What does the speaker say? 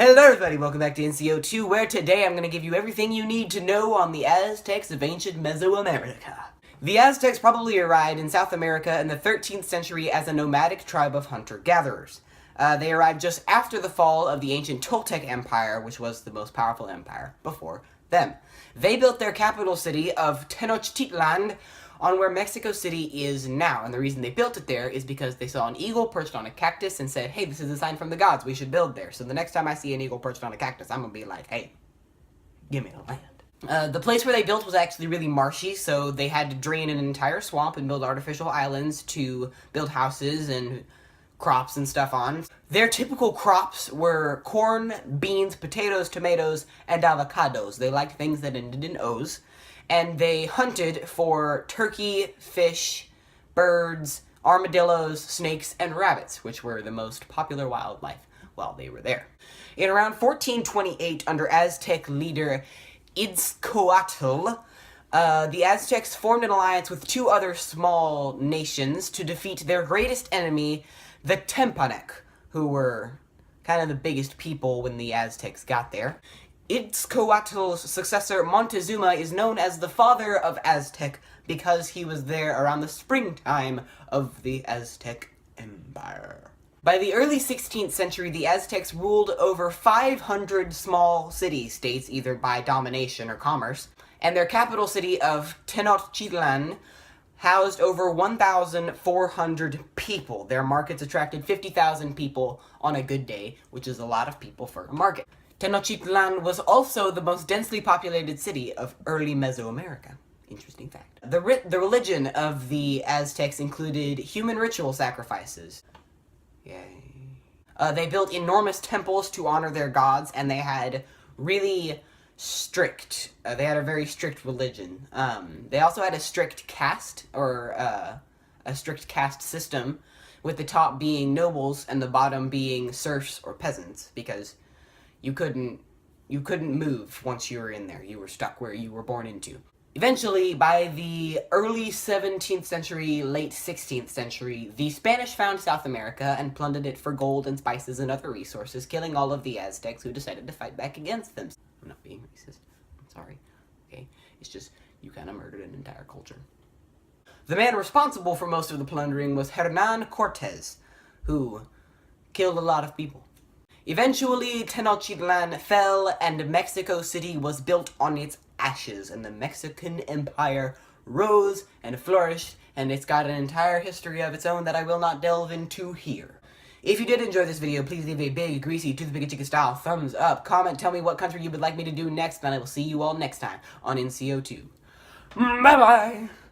Hello everybody, welcome back to NCO2, where today I'm going to give you everything you need to know on the Aztecs of ancient Mesoamerica. The Aztecs probably arrived in South America in the 13th century as a nomadic tribe of hunter-gatherers. They arrived just after the fall of the ancient Toltec Empire, which was the most powerful empire before them. They built their capital city of Tenochtitlan on where Mexico City is now, and the reason they built it there is because they saw an eagle perched on a cactus and said, hey, this is a sign from the gods, we should build there. So the next time I see an eagle perched on a cactus, I'm gonna be like, hey, give me the land. The place where they built was actually really marshy, so they had to drain an entire swamp and build artificial islands to build houses and crops and stuff on. Their typical crops were corn, beans, potatoes, tomatoes, and avocados. They liked things that ended in O's. And they hunted for turkey, fish, birds, armadillos, snakes, and rabbits, which were the most popular wildlife while they were there. In around 1428, under Aztec leader Itzcoatl, the Aztecs formed an alliance with two other small nations to defeat their greatest enemy, the Tepanec, who were kind of the biggest people when the Aztecs got there. Itzcoatl's successor, Montezuma, is known as the father of Aztec because he was there around the springtime of the Aztec Empire. By the early 16th century, the Aztecs ruled over 500 small city-states, either by domination or commerce, and their capital city of Tenochtitlan housed over 1,400 people. Their markets attracted 50,000 people on a good day, which is a lot of people for a market. Tenochtitlan was also the most densely populated city of early Mesoamerica. Interesting fact. The religion of the Aztecs included human ritual sacrifices. Yay. They built enormous temples to honor their gods, and they had really strict, they had a very strict religion. They also had a strict caste, or a strict caste system, with the top being nobles and the bottom being serfs or peasants, because you couldn't move once you were in there. You were stuck where you were born into. Eventually, by the early 17th century, late 16th century, the Spanish found South America and plundered it for gold and spices and other resources, killing all of the Aztecs who decided to fight back against them. I'm not being racist. I'm sorry. Okay? It's just, you kind of murdered an entire culture. The man responsible for most of the plundering was Hernan Cortez, who killed a lot of people. Eventually, Tenochtitlan fell and Mexico City was built on its ashes, and the Mexican Empire rose and flourished, and it's got an entire history of its own that I will not delve into here. If you did enjoy this video, please leave a big, greasy, toothpick chicken style thumbs up, comment, tell me what country you would like me to do next, and I will see you all next time on NCO2. Bye-bye!